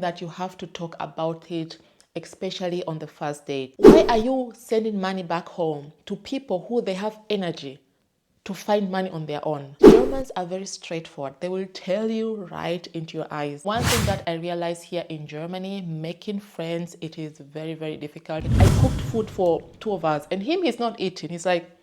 that you have to talk about it, especially on the first date. Why are you sending money back home to people who they have energy to find money on their own? Germans are very straightforward. They will tell you right into your eyes. One thing that I realized here in Germany, making friends, it is very, very difficult. I cooked food for two of us and he's not eating. He's like,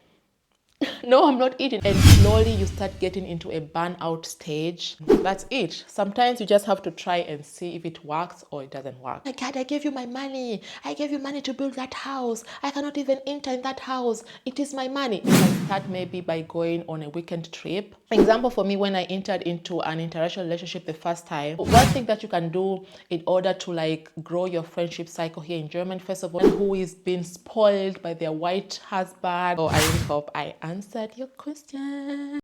no, I'm not eating. And slowly you start getting into a burnout stage. That's it. Sometimes you just have to try and see if it works or it doesn't work. My God, I gave you my money. I gave you money to build that house. I cannot even enter in that house. It is my money. You can start maybe by going on a weekend trip. For example, for me, when I entered into an interracial relationship the first time, one thing that you can do in order to like grow your friendship cycle here in Germany, first of all, who is being spoiled by their white husband. Oh, I really hope I answered your question.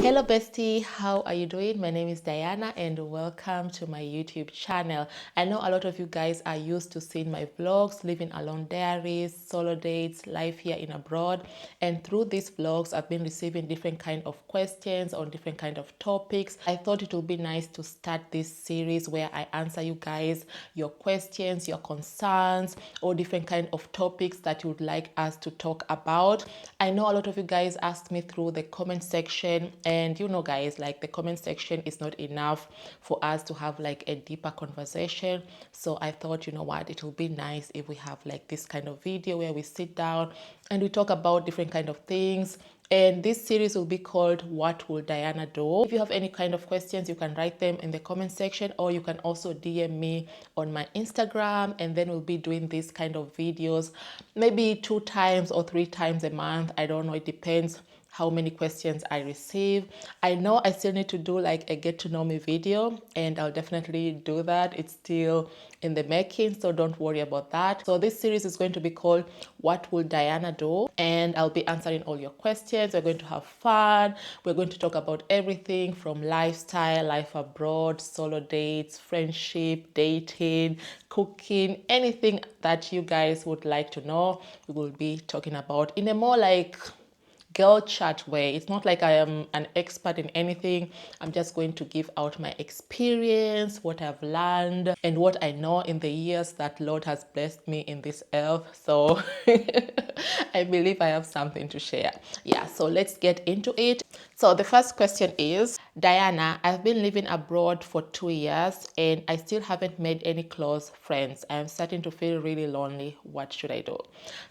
Hello bestie, how are you doing? My name is Diana and welcome to my YouTube channel. I know a lot of you guys are used to seeing my vlogs, living alone diaries, solo dates, life here in abroad, and through these vlogs I've been receiving different kind of questions on different kind of topics. I thought it would be nice to start this series where I answer you guys your questions, your concerns, or different kind of topics that you would like us to talk about. I know a lot of you guys asked me through the comment section, and you know guys, like the comment section is not enough for us to have like a deeper conversation. So I thought, you know what, it will be nice if we have like this kind of video where we sit down and we talk about different kind of things. And this series will be called What Will Diana Do? If you have any kind of questions, you can write them in the comment section, or you can also DM me on my Instagram, and then we'll be doing this kind of videos maybe 2 times or 3 times a month. I don't know, it depends how many questions I receive. I know I still need to do like a get to know me video, and I'll definitely do that. It's still in the making, so don't worry about that. So this series is going to be called What Will Diana Do? And I'll be answering all your questions. We're going to have fun. We're going to talk about everything from lifestyle, life abroad, solo dates, friendship, dating, cooking, anything that you guys would like to know, we will be talking about in a more like girl chat way. It's not like I am an expert in anything. I'm just going to give out my experience, what I've learned, and what I know in the years that Lord has blessed me in this earth. So I believe I have something to share. Yeah, so let's get into it. So the first question is, Diana, I've been living abroad for 2 years and I still haven't made any close friends. I'm starting to feel really lonely. What should I do?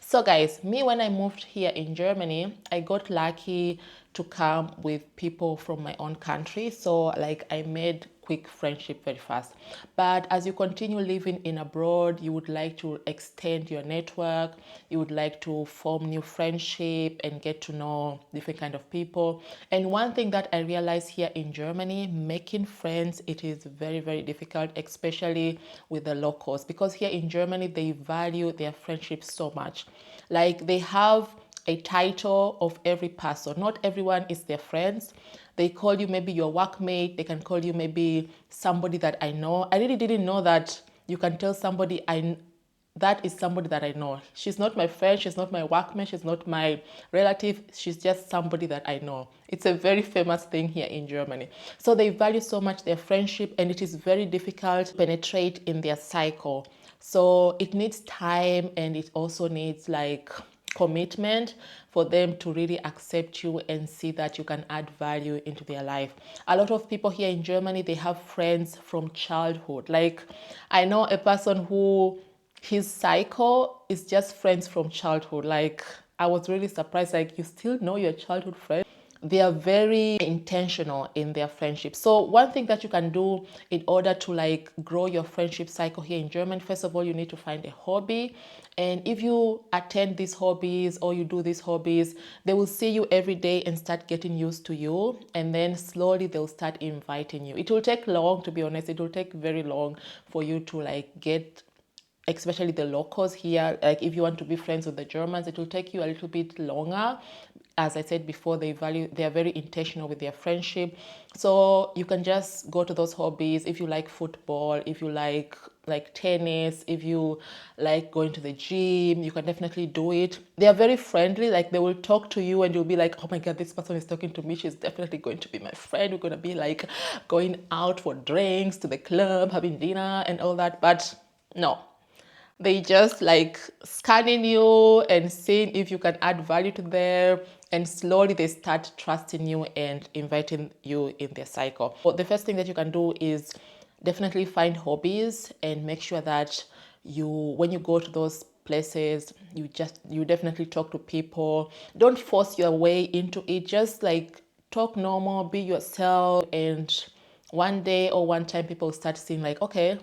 So guys, me when I moved here in Germany, I got lucky to come with people from my own country. So like I made quick friendship very fast. But as you continue living in abroad, you would like to extend your network, you would like to form new friendship and get to know different kind of people. And one thing that I realized here in Germany, making friends, it is very, very difficult, especially with the locals, because here in Germany, they value their friendship so much. Like they have a title of every person. Not everyone is their friends. They call you maybe your workmate. They can call you maybe somebody that I know. I really didn't know that you can tell somebody that is somebody that I know. She's not my friend. She's not my workmate. She's not my relative. She's just somebody that I know. It's a very famous thing here in Germany. So they value so much their friendship, and it is very difficult to penetrate in their cycle. So it needs time, and it also needs like commitment for them to really accept you and see that you can add value into their life. A lot of people here in Germany, they have friends from childhood. Like I know a person who his cycle is just friends from childhood. Like I was really surprised, like you still know your childhood friend. They are very intentional in their friendship. So one thing that you can do in order to like grow your friendship cycle here in Germany, first of all, you need to find a hobby. And if you attend these hobbies or you do these hobbies, they will see you every day and start getting used to you. And then slowly they'll start inviting you. It will take long, to be honest. It will take very long for you to like get, especially the locals here. Like if you want to be friends with the Germans, it will take you a little bit longer. As I said before, they are very intentional with their friendship. So you can just go to those hobbies. If you like football, if you like like tennis, if you like going to the gym, you can definitely do it. They are very friendly, like they will talk to you and you'll be like, oh my God, this person is talking to me. She's definitely going to be my friend. We're going to be like going out for drinks, to the club, having dinner and all that. But no, they just like scanning you and seeing if you can add value to them, and slowly they start trusting you and inviting you in their cycle. But the first thing that you can do is definitely find hobbies and make sure that you, when you go to those places, you definitely talk to people. Don't force your way into it. Just like talk normal, be yourself, and one day or one time people start seeing like, okay,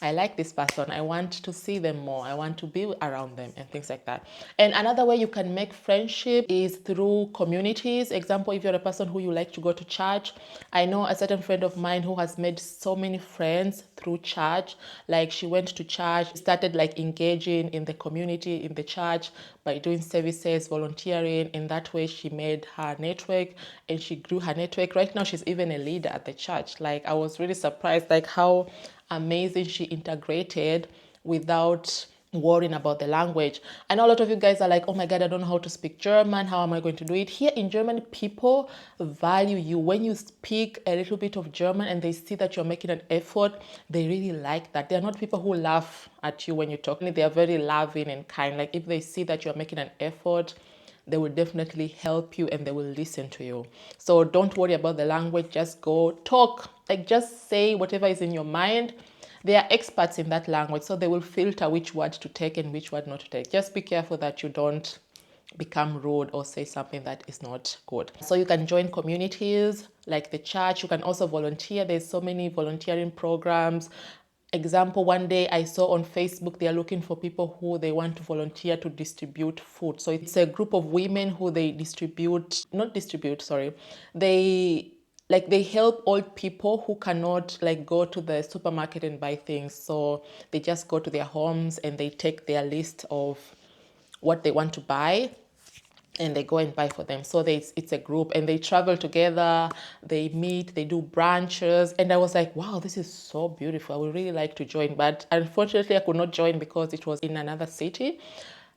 I like this person. I want to see them more. I want to be around them and things like that. And another way you can make friendship is through communities. Example, if you're a person who you like to go to church, I know a certain friend of mine who has made so many friends through church. Like she went to church, started like engaging in the community, in the church by doing services, volunteering. In that way, she made her network and she grew her network. Right now, she's even a leader at the church. Like I was really surprised, like how amazing she integrated without worrying about the language. I know a lot of you guys are like, oh my God, I don't know how to speak German. How am I going to do it? Here in Germany, people value you. When you speak a little bit of German and they see that you're making an effort, they really like that. They're not people who laugh at you when you're talking. They are very loving and kind. Like if they see that you're making an effort, they will definitely help you and they will listen to you. So don't worry about the language. Just go talk. Like just say whatever is in your mind. They are experts in that language, so they will filter which word to take and which word not to take. Just be careful that you don't become rude or say something that is not good. So you can join communities like the church. You can also volunteer. There's so many volunteering programs. Example, one day I saw on Facebook they are looking for people who they want to volunteer to distribute food. So it's a group of women who they they help old people who cannot like go to the supermarket and buy things. So they just go to their homes and they take their list of what they want to buy and they go and buy for them. So it's a group and they travel together, they meet, they do branches. And I was like, wow, this is so beautiful. I would really like to join. But unfortunately, I could not join because it was in another city.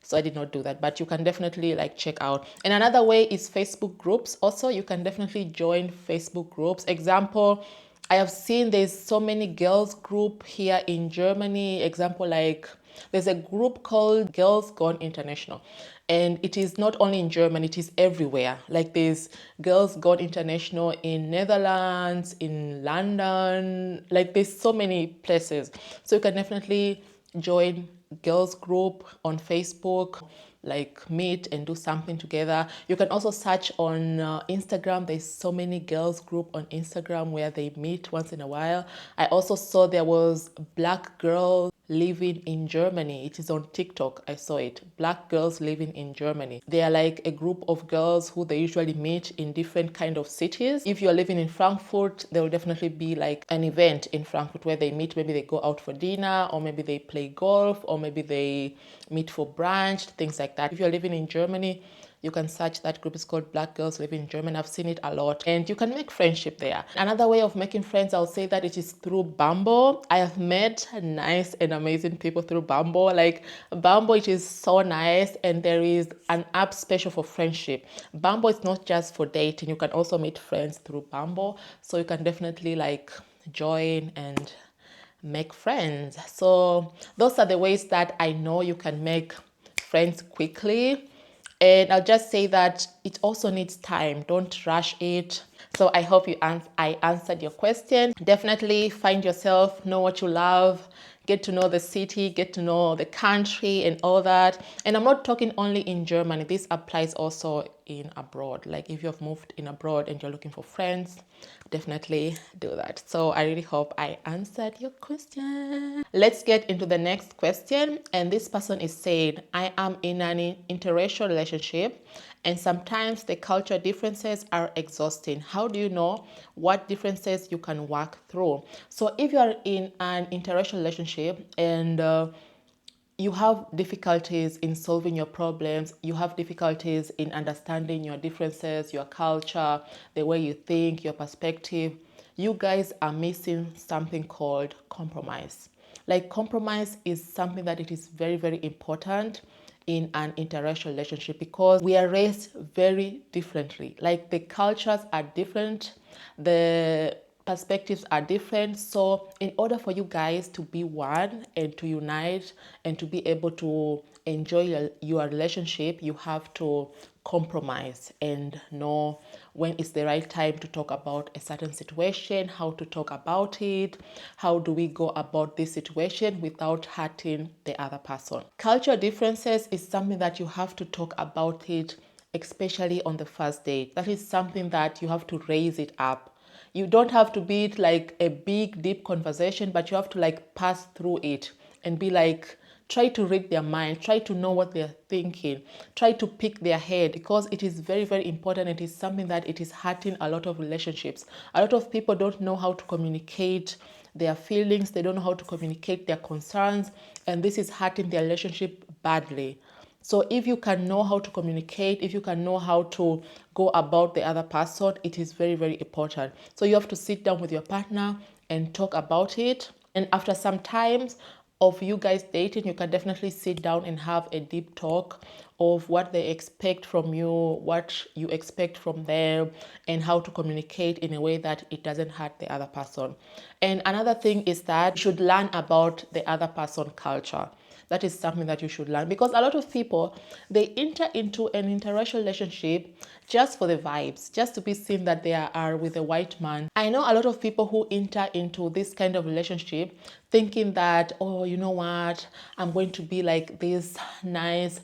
So I did not do that, but you can definitely like check out. And another way is Facebook groups. Also, you can definitely join Facebook groups. Example, I have seen there's so many girls group here in Germany. Example, like there's a group called Girls Gone International. And it is not only in Germany, it is everywhere. Like there's Girls Gone International in Netherlands, in London, like there's so many places. So you can definitely join girls group on Facebook, like meet and do something together. You can also search on Instagram. There's so many girls group on Instagram where they meet once in a while. I also saw there was Black Girls Living in Germany. It is on TikTok. I saw it. Black Girls Living in Germany. They are like a group of girls who they usually meet in different kind of cities. If you're living in Frankfurt, there will definitely be like an event in Frankfurt where they meet. Maybe they go out for dinner, or maybe they play golf, or maybe they meet for brunch, things like that. If you're living in Germany, you can search that group. It's called Black Girls Living in Germany. I've seen it a lot and you can make friendship there. Another way of making friends, I'll say that it is through Bumble. I have met nice and amazing people through Bumble. Like Bumble, it is so nice, and there is an app special for friendship. Bumble is not just for dating. You can also meet friends through Bumble. So you can definitely like join and make friends. So those are the ways that I know you can make friends quickly. And I'll just say that it also needs time. Don't rush it. So I hope I answered your question. Definitely find yourself, know what you love, get to know the city, get to know the country and all that. And I'm not talking only in Germany. This applies also in abroad. Like if you've moved in abroad and you're looking for friends, definitely do that. So I really hope I answered your question. Let's get into the next question. And this person is saying, I am in an interracial relationship and sometimes the cultural differences are exhausting. How do you know what differences you can work through? So if you are in an interracial relationship and you have difficulties in solving your problems, you have difficulties in understanding your differences, your culture, the way you think, your perspective, you guys are missing something called compromise. Like compromise is something that it is very, very important in an interracial relationship because we are raised very differently. Like the cultures are different, the perspectives are different. So in order for you guys to be one and to unite and to be able to enjoy your relationship, you have to compromise and know when is the right time to talk about a certain situation, how to talk about it, how do we go about this situation without hurting the other person. Cultural differences is something that you have to talk about it, especially on the first date. That is something that you have to raise it up. You don't have to be it like a big deep conversation, but you have to like pass through it and be like, try to read their mind, try to know what they're thinking, try to pick their head, because it is very, very important. It is something that it is hurting a lot of relationships. A lot of people don't know how to communicate their feelings, they don't know how to communicate their concerns, and this is hurting their relationship badly. So if you can know how to communicate, if you can know how to go about the other person, it is very, very important. So you have to sit down with your partner and talk about it. And after some times of you guys dating, you can definitely sit down and have a deep talk of what they expect from you, what you expect from them, and how to communicate in a way that it doesn't hurt the other person. And another thing is that you should learn about the other person's culture. That is something that you should learn, because a lot of people, they enter into an interracial relationship just for the vibes, just to be seen that they are with a white man. I know a lot of people who enter into this kind of relationship thinking that, oh, you know what, I'm going to be like this nice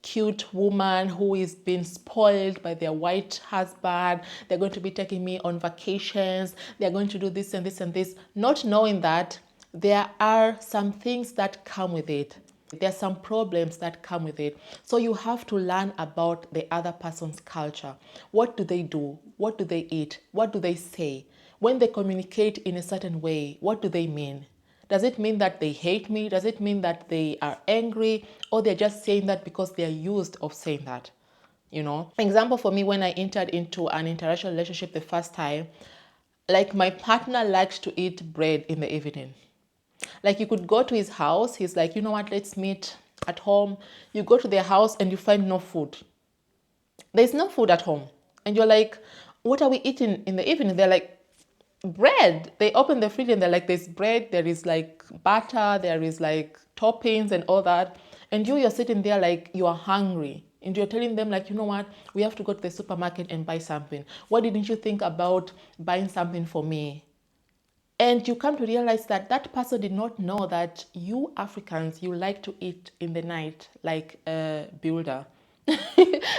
cute woman who is being spoiled by their white husband. They're going to be taking me on vacations. They're going to do this and this and this, not knowing that there are some things that come with it. There are some problems that come with it. So you have to learn about the other person's culture. What do they do? What do they eat? What do they say? When they communicate in a certain way, what do they mean? Does it mean that they hate me? Does it mean that they are angry? Or they're just saying that because they are used of saying that? You know, example for me, when I entered into an interracial relationship the first time, like my partner likes to eat bread in the evening. Like you could go to his house, he's like, you know what, let's meet at home. You go to their house and you find no food. There's no food at home. And you're like, what are we eating in the evening? They're like, bread. They open the fridge and they're like, there's bread, there is like butter, there is like toppings and all that. And you're sitting there like you are hungry. And you're telling them like, you know what, we have to go to the supermarket and buy something. Why didn't you think about buying something for me? And you come to realize that that person did not know that you Africans, you like to eat in the night like a builder.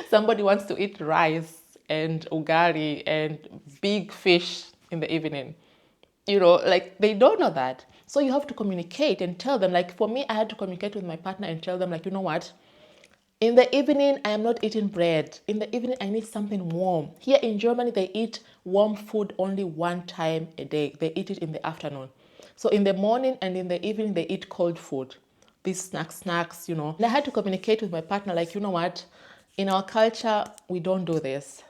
Somebody wants to eat rice and ugali and big fish in the evening. You know, like they don't know that. So you have to communicate and tell them. Like for me, I had to communicate with my partner and tell them like, you know what? In the evening, I am not eating bread. In the evening, I need something warm. Here in Germany, they eat warm food only one time a day. They eat it in the afternoon. So in the morning and in the evening, they eat cold food. These snacks, you know. And I had to communicate with my partner, like, you know what? In our culture, we don't do this.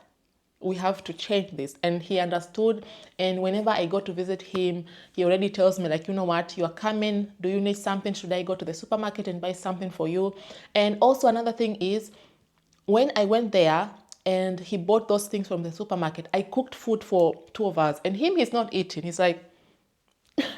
We have to change this. And he understood. And whenever I go to visit him, he already tells me like, you know what, you are coming, do you need something? Should I go to the supermarket and buy something for you? And also another thing is, when I went there and he bought those things from the supermarket, I cooked food for two of us, and he's not eating. He's like,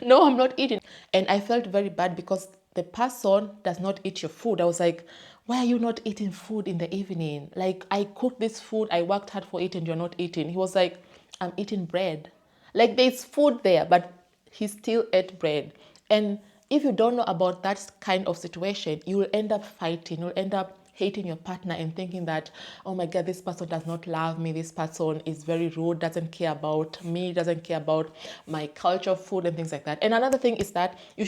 no, I'm not eating. And I felt very bad because the person does not eat your food. I was like, why are you not eating food in the evening? Like, I cooked this food, I worked hard for it, and you're not eating. He was like, I'm eating bread. Like, there's food there, but he still ate bread. And if you don't know about that kind of situation, you will end up fighting. You'll end up hating your partner and thinking that, oh my God, this person does not love me. This person is very rude, doesn't care about me, doesn't care about my culture, food, and things like that. And another thing is that you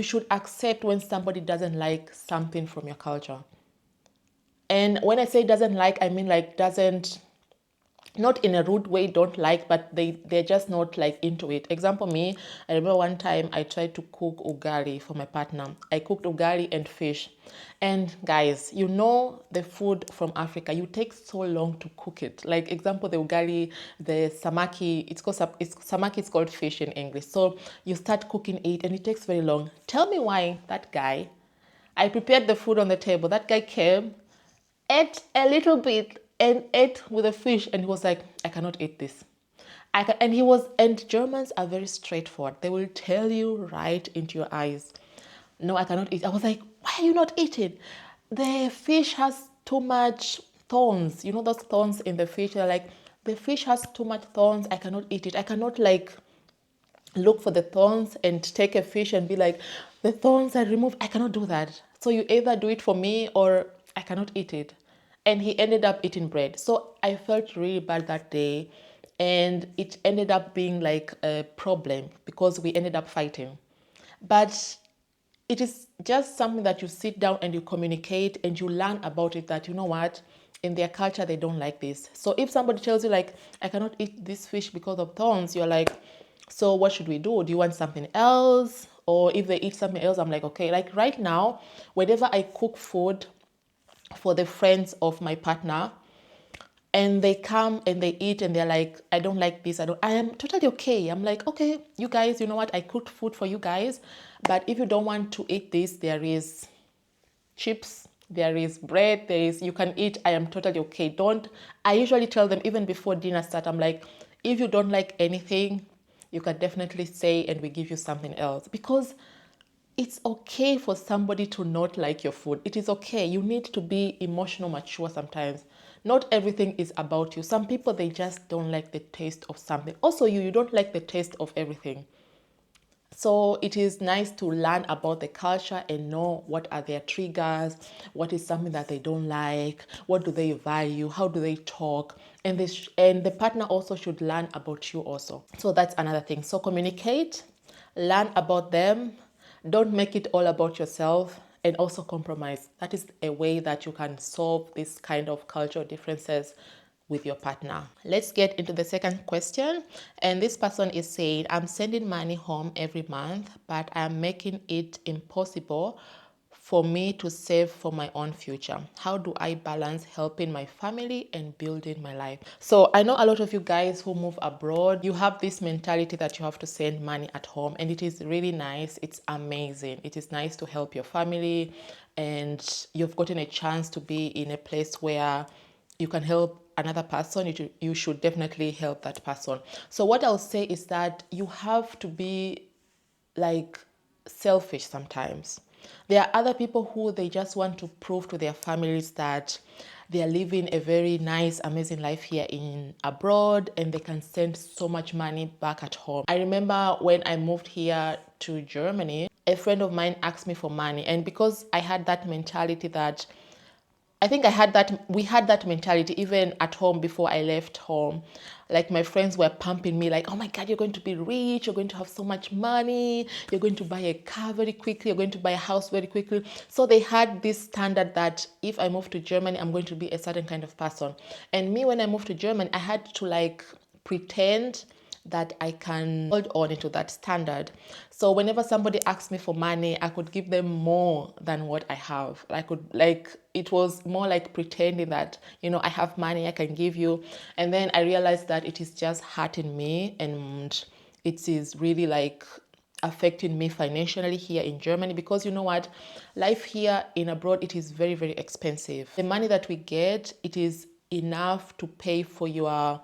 should accept when somebody doesn't like something from your culture. And when I say doesn't like, I mean like doesn't not in a rude way, don't like, but they're just not like into it. Example, me, I remember one time I tried to cook ugali for my partner. I cooked ugali and fish. And guys, you know the food from Africa, you take so long to cook it. Like example, the ugali, the samaki, it's samaki, it's called fish in English. So you start cooking it and it takes very long. Tell me why that guy, I prepared the food on the table. That guy came, ate a little bit and ate with the fish, and he was like, I cannot eat this. And Germans are very straightforward. They will tell you right into your eyes, no, I cannot eat. I was like, why are you not eating? The fish has too much thorns. You know those thorns in the fish? They're like, the fish has too much thorns. I cannot eat it. I cannot like look for the thorns and take a fish and be like, the thorns I remove. I cannot do that. So you either do it for me or I cannot eat it. And he ended up eating bread. So I felt really bad that day. And it ended up being like a problem because we ended up fighting. But it is just something that you sit down and you communicate and you learn about it, that you know what, in their culture they don't like this. So if somebody tells you like, I cannot eat this fish because of thorns, you're like, so what should we do? Do you want something else? Or if they eat something else, I'm like, okay. Like right now, whenever I cook food for the friends of my partner, and they come and they eat and they're like, I don't like this, I am totally okay. I'm like, okay, you guys, you know what, I cooked food for you guys, but if you don't want to eat this, there is chips, there is bread, there is, you can eat. I am totally okay. Don't, I usually tell them even before dinner start, I'm like, if you don't like anything, you can definitely say and we give you something else, because it's okay for somebody to not like your food. It is okay. You need to be emotional mature sometimes. Not everything is about you. Some people, they just don't like the taste of something. Also, you don't like the taste of everything. So it is nice to learn about the culture and know what are their triggers, what is something that they don't like, what do they value, how do they talk, and and the partner also should learn about you also. So that's another thing. So communicate, learn about them, don't make it all about yourself, and also compromise. That is a way that you can solve this kind of cultural differences with your partner. Let's get into the second question. And this person is saying, I'm sending money home every month, but I'm making it impossible for me to save for my own future. How do I balance helping my family and building my life? So I know a lot of you guys who move abroad, you have this mentality that you have to send money at home, and it is really nice. It's amazing. It is nice to help your family, and you've gotten a chance to be in a place where you can help another person. You should definitely help that person. So what I'll say is that you have to be like selfish sometimes. There are other people who they just want to prove to their families that they are living a very nice, amazing life here in abroad, and they can send so much money back at home. I remember when I moved here to Germany, a friend of mine asked me for money, and because I had that mentality that I think we had that mentality even at home before I left home. Like my friends were pumping me like, oh my God, you're going to be rich. You're going to have so much money. You're going to buy a car very quickly. You're going to buy a house very quickly. So they had this standard that if I move to Germany, I'm going to be a certain kind of person. And me, when I moved to Germany, I had to like pretend that I can hold on into that standard. So whenever somebody asked me for money, I could give them more than what I have. I could like, it was more like pretending that, you know, I have money I can give you. And then I realized that it is just hurting me, and it is really like affecting me financially here in Germany, because you know what, life here in abroad, it is very, very expensive. The money that we get, it is enough to pay for your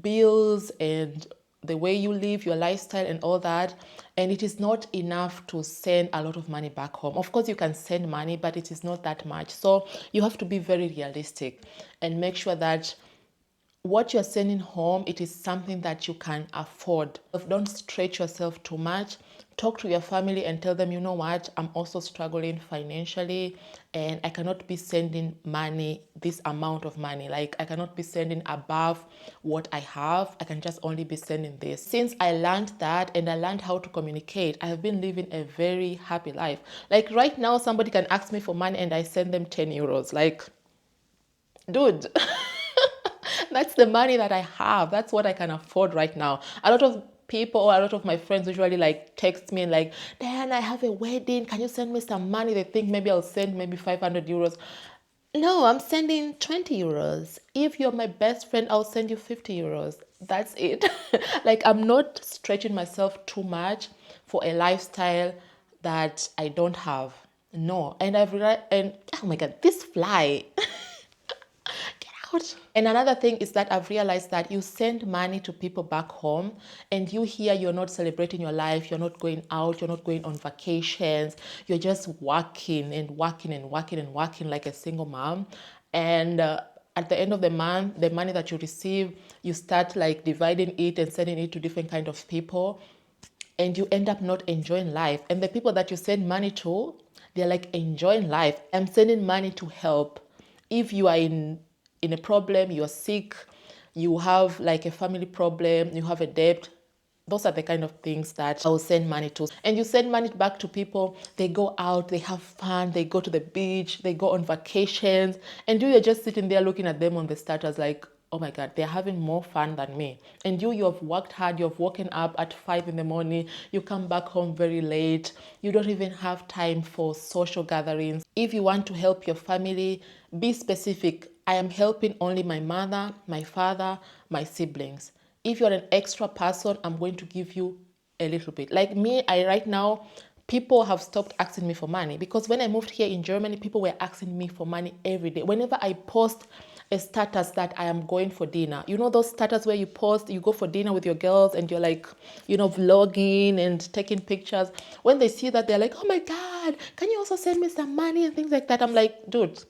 bills and the way you live, your lifestyle and all that, and it is not enough to send a lot of money back home. Of course you can send money, but it is not that much. So you have to be very realistic and make sure that what you're sending home, it is something that you can afford. Don't stretch yourself too much. Talk to your family and tell them, you know what, I'm also struggling financially, and I cannot be sending money, this amount of money. Like I cannot be sending above what I have. I can just only be sending this. Since I learned that and I learned how to communicate, I have been living a very happy life. Like right now, somebody can ask me for money and I send them 10 euros. Like, dude. That's the money that I have. That's what I can afford right now. A lot of people or a lot of my friends usually like text me and like, Dan, I have a wedding. Can you send me some money? They think maybe I'll send maybe 500 euros. No, I'm sending 20 euros. If you're my best friend, I'll send you 50 euros. That's it. Like, I'm not stretching myself too much for a lifestyle that I don't have. No. And I've realized, and oh my God, this fly. Get out. And another thing is that I've realized that you send money to people back home and you here, you're not celebrating your life, you're not going out, you're not going on vacations, you're just working and working and working and working like a single mom. And at the end of the month, the money that you receive, you start like dividing it and sending it to different kind of people, and you end up not enjoying life. And the people that you send money to, they're like enjoying life. I'm sending money to help. If you are in a problem, you're sick, you have like a family problem, you have a debt, those are the kind of things that I will send money to. And you send money back to people, they go out, they have fun, they go to the beach, they go on vacations, and you're just sitting there looking at them on the status like, oh my God, they're having more fun than me. And you have worked hard, you've woken up at 5 in the morning, you come back home very late, you don't even have time for social gatherings. If you want to help your family, be specific. I am helping only my mother, my father, my siblings. If you're an extra person, I'm going to give you a little bit. Like me, I right now, people have stopped asking me for money because when I moved here in Germany, people were asking me for money every day. Whenever I post a status that I am going for dinner, you know those status where you post, you go for dinner with your girls and you're like, vlogging and taking pictures. When they see that, they're like, oh my God, can you also send me some money and things like that? I'm like, dude,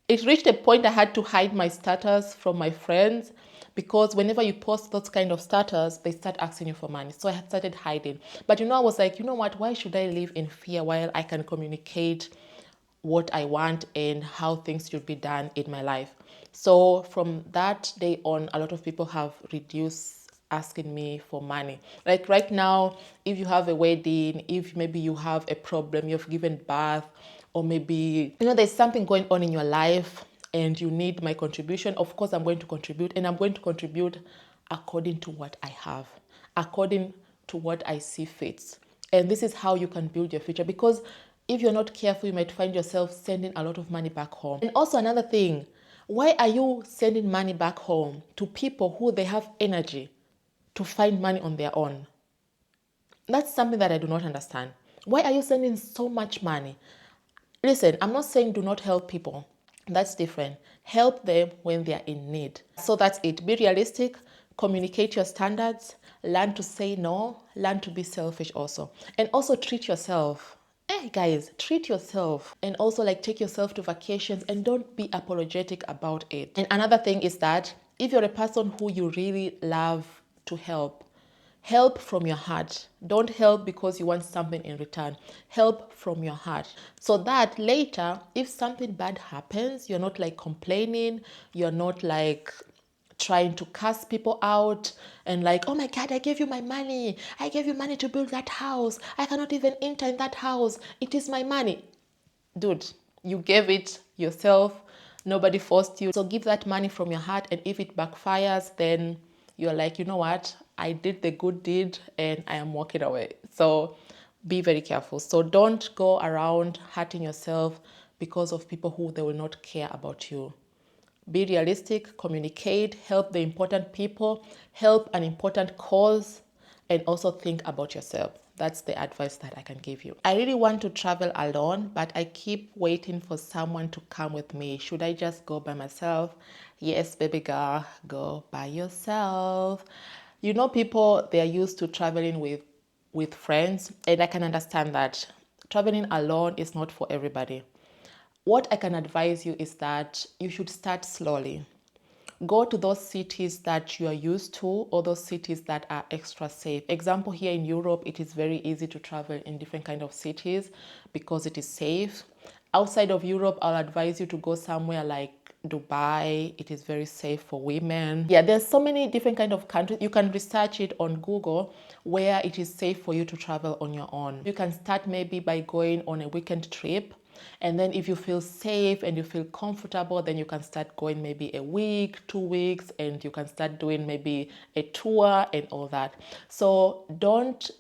it reached a point I had to hide my status from my friends because whenever you post those kind of status, they start asking you for money. So I had started hiding. But I was like, you know what? Why should I live in fear while I can communicate what I want and how things should be done in my life? So from that day on, a lot of people have reduced asking me for money. Like right now, if you have a wedding, if maybe you have a problem, you've given birth, or maybe there's something going on in your life and you need my contribution, of course I'm going to contribute, and I'm going to contribute according to what I have, according to what I see fits. And this is how you can build your future, because if you're not careful, you might find yourself sending a lot of money back home. And also another thing, why are you sending money back home to people who they have energy to find money on their own? That's something that I do not understand. Why are you sending so much money? Listen, I'm not saying do not help people. That's different. Help them when they are in need. So that's it. Be realistic, communicate your standards, learn to say no, learn to be selfish also. And also treat yourself. Hey guys, treat yourself, and also like take yourself to vacations and don't be apologetic about it. And another thing is that if you're a person who you really love to help, help from your heart. Don't help because you want something in return. Help from your heart. So that later, if something bad happens, you're not like complaining, you're not like trying to cuss people out and like, oh my God, I gave you my money. I gave you money to build that house. I cannot even enter in that house. It is my money. Dude, you gave it yourself. Nobody forced you. So give that money from your heart. And if it backfires, then you're like, you know what? I did the good deed and I am walking away. So be very careful. So don't go around hurting yourself because of people who they will not care about you. Be realistic, communicate, help the important people, help an important cause, and also think about yourself. That's the advice that I can give you. I really want to travel alone, but I keep waiting for someone to come with me. Should I just go by myself? Yes, baby girl, go by yourself. People, they are used to traveling with friends, and I can understand that. Traveling alone is not for everybody. What I can advise you is that you should start slowly. Go to those cities that you are used to, or those cities that are extra safe. Example, here in Europe, it is very easy to travel in different kind of cities because it is safe. Outside of Europe, I'll advise you to go somewhere like Dubai. It is very safe for women. Yeah, there's so many different kind of countries. You can research it on Google where it is safe for you to travel on your own. You can start maybe by going on a weekend trip. And then if you feel safe and you feel comfortable, then you can start going maybe a week, 2 weeks, and you can start doing maybe a tour and all that. So don't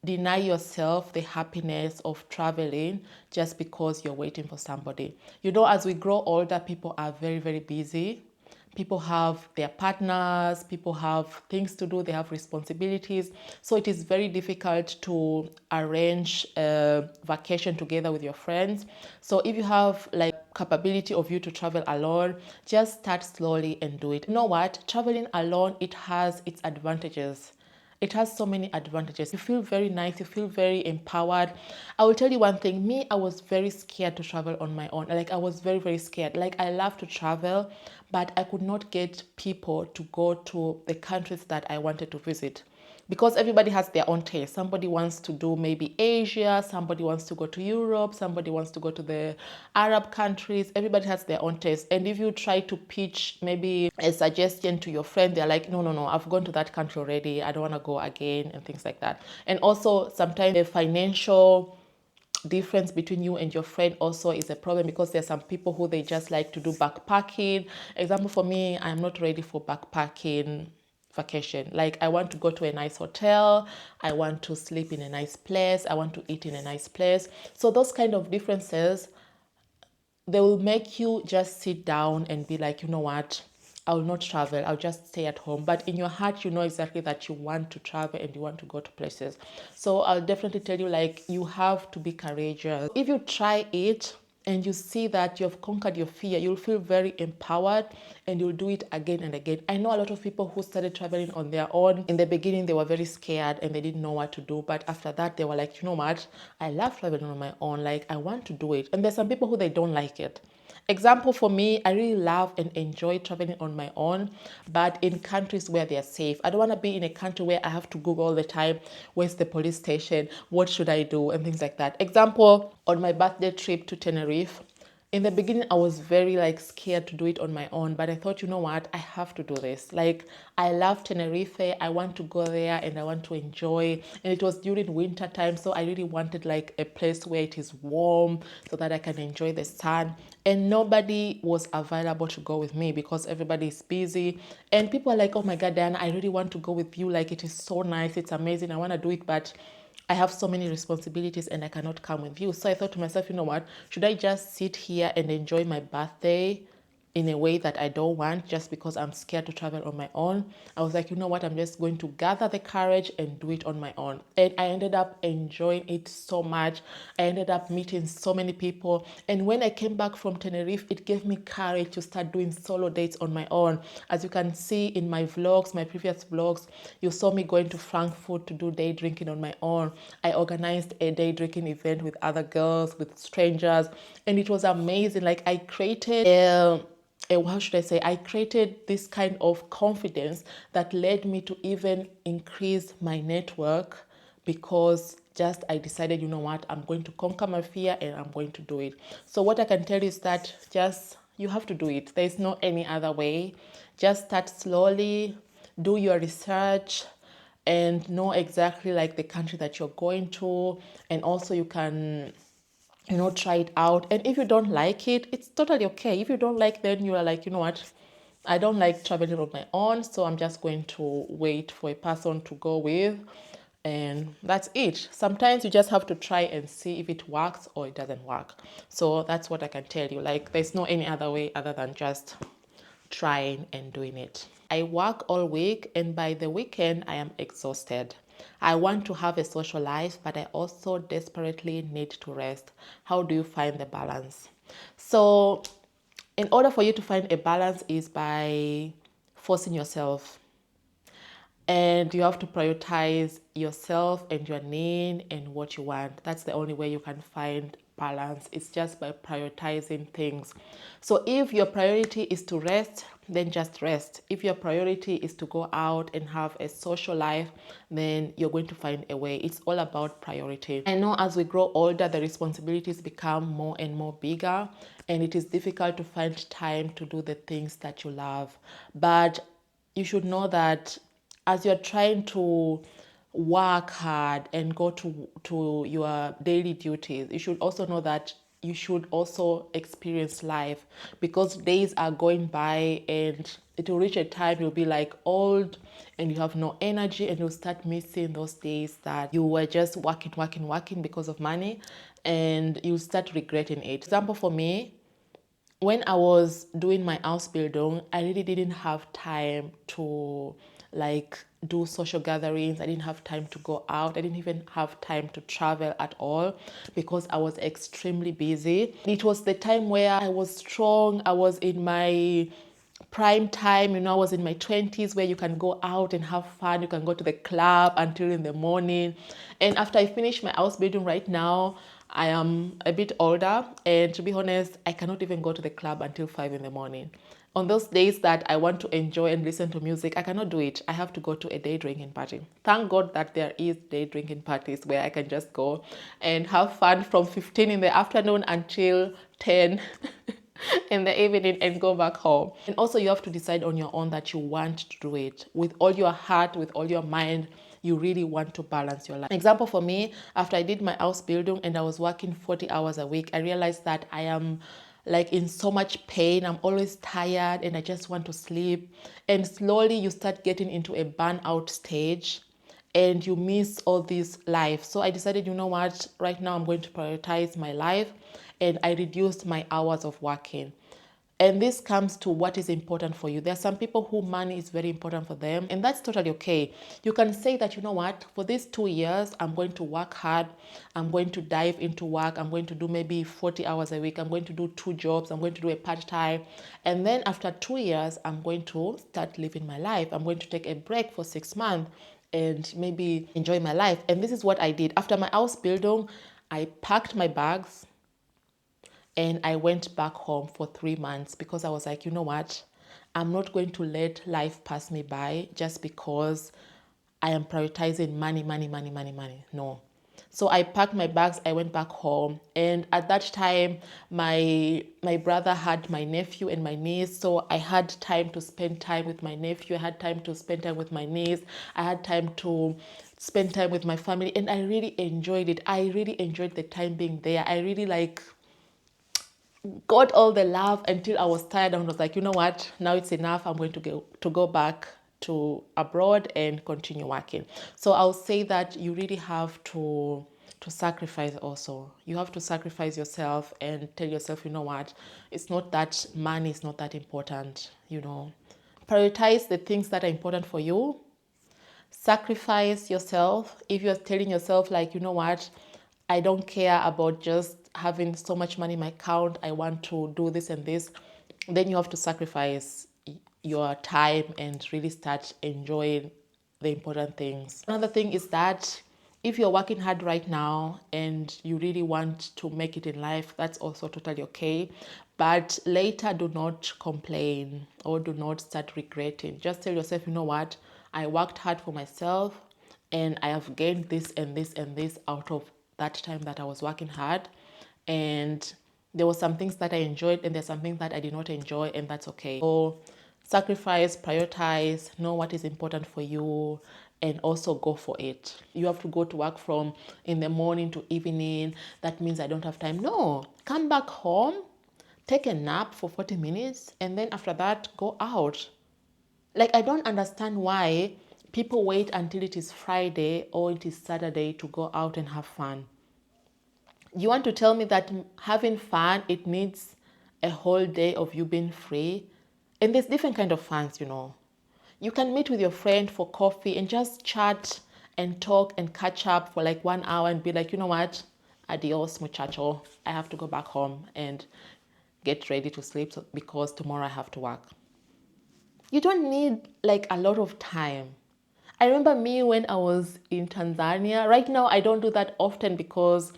deny yourself the happiness of traveling just because you're waiting for somebody. As we grow older, people are very, very busy. People have their partners, people have things to do, they have responsibilities. So it is very difficult to arrange a vacation together with your friends. So if you have like capability of you to travel alone, just start slowly and do it. You know what? Traveling alone, it has its advantages. It has so many advantages. You feel very nice, you feel very empowered. I will tell you one thing, me, I was very scared to travel on my own. Like I was very, very scared. Like I love to travel, but I could not get people to go to the countries that I wanted to visit because everybody has their own taste. Somebody wants to do maybe Asia, somebody wants to go to Europe, somebody wants to go to the Arab countries. Everybody has their own taste. And if you try to pitch maybe a suggestion to your friend, they're like, no, no, no, I've gone to that country already. I don't want to go again and things like that. And also sometimes the financial difference between you and your friend also is a problem because there's some people who they just like to do backpacking. Example for me, I'm not ready for backpacking vacation. Like I want to go to a nice hotel, I want to sleep in a nice place, I want to eat in a nice place. So those kind of differences, they will make you just sit down and be like, you know what, I will not travel, I'll just stay at home. But in your heart, you know exactly that you want to travel and you want to go to places. So I'll definitely tell you, like, you have to be courageous. If you try it and you see that you've conquered your fear, you'll feel very empowered and you'll do it again and again. I know a lot of people who started traveling on their own. In the beginning, they were very scared and they didn't know what to do. But after that, they were like, you know what? I love traveling on my own. Like, I want to do it. And there's some people who they don't like it. Example for me, I really love and enjoy traveling on my own, but in countries where they're safe. I don't want to be in a country where I have to Google all the time, where's the police station, what should I do, and things like that. Example, on my birthday trip to Tenerife, in the beginning I was very like scared to do it on my own, but I thought, you know what, I have to do this. Like I love Tenerife, I want to go there and I want to enjoy. And it was during winter time, so I really wanted like a place where it is warm so that I can enjoy the sun. And nobody was available to go with me because everybody is busy. And people are like, oh my God, Diana, I really want to go with you. Like it is so nice, it's amazing, I want to do it, but I have so many responsibilities and I cannot come with you. So I thought to myself, you know what? Should I just sit here and enjoy my birthday in a way that I don't want just because I'm scared to travel on my own? I was like, you know what? I'm just going to gather the courage and do it on my own. And I ended up enjoying it so much. I ended up meeting so many people. And when I came back from Tenerife, it gave me courage to start doing solo dates on my own. As you can see in my vlogs, my previous vlogs, you saw me going to Frankfurt to do day drinking on my own. I organized a day drinking event with other girls, with strangers, and it was amazing. Like I created how should I say, I created this kind of confidence that led me to even increase my network because just I decided, you know what, I'm going to conquer my fear and I'm going to do it. So what I can tell you is that just you have to do it. There's no any other way. Just start slowly, do your research and know exactly like the country that you're going to, and also you can try it out. And if you don't like it, it's totally okay. If you don't like, then you are like, you know what, I don't like traveling on my own, so I'm just going to wait for a person to go with, and that's it. Sometimes you just have to try and see if it works or it doesn't work. So that's what I can tell you. Like there's no any other way other than just trying and doing it. I work all week and by the weekend I am exhausted. I want to have a social life, but I also desperately need to rest. How do you find the balance? So, in order for you to find a balance is by forcing yourself, and you have to prioritize yourself and your need and what you want. That's the only way you can find balance. It's just by prioritizing things. So if your priority is to rest, then just rest. If your priority is to go out and have a social life, then you're going to find a way. It's all about priority. I know as we grow older, the responsibilities become more and more bigger, and it is difficult to find time to do the things that you love. But you should know that as you're trying to work hard and go to your daily duties, you should also know that you should also experience life, because days are going by and it will reach a time you'll be like old and you have no energy, and you'll start missing those days that you were just working because of money, and you'll start regretting it. Example for me, when I was doing my Ausbildung, I really didn't have time to like do social gatherings. I didn't have time to go out. I didn't even have time to travel at all because I was extremely busy. It was the time where I was strong. I was in my prime time, I was in my 20s, where you can go out and have fun. You can go to the club until in the morning. And after I finish my Ausbildung right now, I am a bit older, and to be honest, I cannot even go to the club until 5 in the morning. On those days that I want to enjoy and listen to music, I cannot do it. I have to go to a day drinking party. Thank God that there is day drinking parties where I can just go and have fun from 15 in the afternoon until 10 in the evening and go back home. And also, you have to decide on your own that you want to do it with all your heart, with all your mind. You really want to balance your life. Example for me, after I did my Ausbildung and I was working 40 hours a week, I realized that I am like in so much pain. I'm always tired and I just want to sleep. And slowly you start getting into a burnout stage and you miss all this life. So I decided, you know what, right now I'm going to prioritize my life, and I reduced my hours of working. And this comes to what is important for you. There are some people who money is very important for them, and that's totally okay. You can say that, you know what, for these 2 years, I'm going to work hard. I'm going to dive into work. I'm going to do maybe 40 hours a week. I'm going to do 2 jobs. I'm going to do a part-time. And then after 2 years, I'm going to start living my life. I'm going to take a break for 6 months and maybe enjoy my life. And this is what I did. After my Ausbildung, I packed my bags and I went back home for 3 months because I was like, you know what? I'm not going to let life pass me by just because I am prioritizing money. No. So I packed my bags, I went back home. And at that time, my brother had my nephew and my niece. So I had time to spend time with my nephew. I had time to spend time with my niece. I had time to spend time with my family. And I really enjoyed it. I really enjoyed the time being there. I really got all the love until I was tired and was like, you know what, now it's enough. I'm going to go back to abroad and continue working. So I'll say that you really have to sacrifice also. You have to sacrifice yourself and tell yourself, you know what, it's not that money is not that important. Prioritize the things that are important for you. Sacrifice yourself. If you're telling yourself, like, you know what, I don't care about just having so much money in my account, I want to do this and this, then you have to sacrifice your time and really start enjoying the important things. Another thing is that if you're working hard right now and you really want to make it in life, that's also totally okay. But later, do not complain or do not start regretting. Just tell yourself, you know what, I worked hard for myself and I have gained this and this and this out of that time that I was working hard. And there were some things that I enjoyed and there's some things that I did not enjoy, and that's okay. So sacrifice, prioritize, know what is important for you, and also go for it. You have to go to work from in the morning to evening. That means I don't have time. No, come back home, take a nap for 40 minutes, and then after that, go out. Like, I don't understand why people wait until it is Friday or it is Saturday to go out and have fun. You want to tell me that having fun, it needs a whole day of you being free? And there's different kind of funs. You can meet with your friend for coffee and just chat and talk and catch up for like 1 hour and be like, you know what? Adios, muchacho. I have to go back home and get ready to sleep because tomorrow I have to work. You don't need like a lot of time. I remember me when I was in Tanzania. Right now, I don't do that often because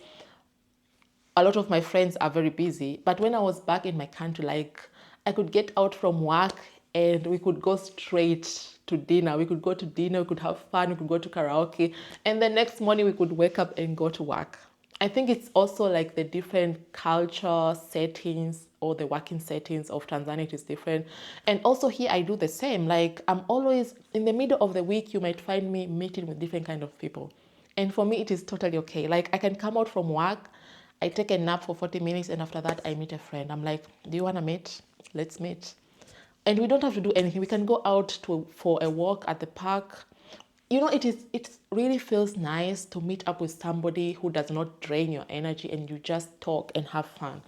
a lot of my friends are very busy. But when I was back in my country, like, I could get out from work and we could go straight to dinner. We could go to dinner, we could have fun, we could go to karaoke, and the next morning we could wake up and go to work. I think it's also like the different culture settings or the working settings of Tanzania, it is different. And also here I do the same. Like, I'm always in the middle of the week, you might find me meeting with different kind of people. And for me, it is totally okay. Like, I can come out from work, I take a nap for 40 minutes and after that I meet a friend. I'm like, do you want to meet? Let's meet. And we don't have to do anything. We can go out for a walk at the park. You know, it really feels nice to meet up with somebody who does not drain your energy and you just talk and have fun.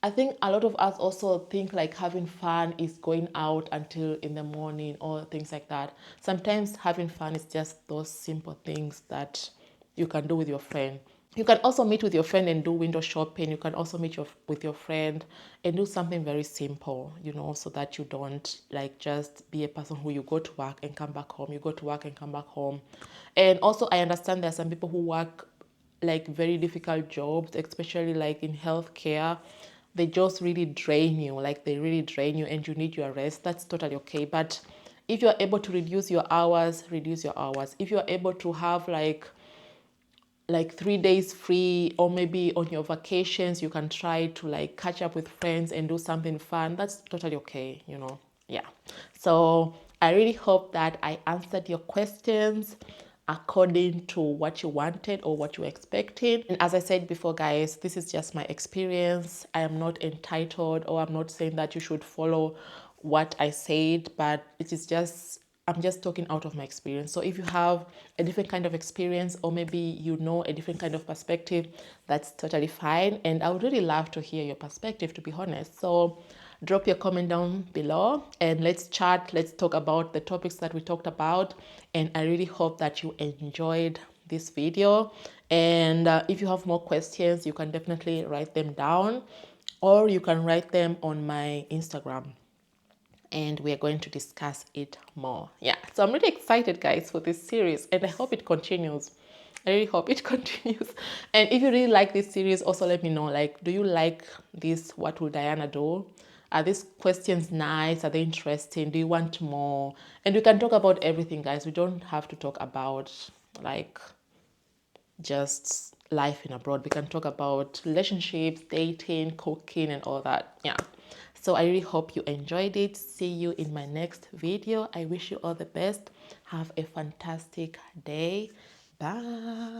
I think a lot of us also think like having fun is going out until in the morning or things like that. Sometimes having fun is just those simple things that you can do with your friend. You can also meet with your friend and do window shopping. You can also meet with your friend and do something very simple, you know, so that you don't like just be a person who you go to work and come back home. You go to work and come back home. And also, I understand there are some people who work like very difficult jobs, especially like in healthcare. They just really drain you, like they really drain you and you need your rest. That's totally okay. But if you're able to reduce your hours, reduce your hours. If you're able to have like 3 days free, or maybe on your vacations you can try to like catch up with friends and do something fun, that's totally okay, you know. Yeah, so I really hope that I answered your questions according to what you wanted or what you were expecting. And as I said before, guys, this is just my experience. I am not entitled, or I'm not saying that you should follow what I said, but it is just, I'm just talking out of my experience. So if you have a different kind of experience, or maybe you know a different kind of perspective, that's totally fine. And I would really love to hear your perspective, to be honest. So drop your comment down below and let's chat. Let's talk about the topics that we talked about. And I really hope that you enjoyed this video. And if you have more questions, you can definitely write them down, or you can write them on my Instagram and we are going to discuss it more. Yeah, so I'm really excited, guys, for this series, and I hope it continues. I really hope it continues. And if you really like this series, also let me know, like, do you like this? What will Diana do? Are these questions nice? Are they interesting? Do you want more? And we can talk about everything, guys. We don't have to talk about like just life in abroad. We can talk about relationships, dating, cooking, and all that. Yeah. So I really hope you enjoyed it. See you in my next video. I wish you all the best. Have a fantastic day. Bye.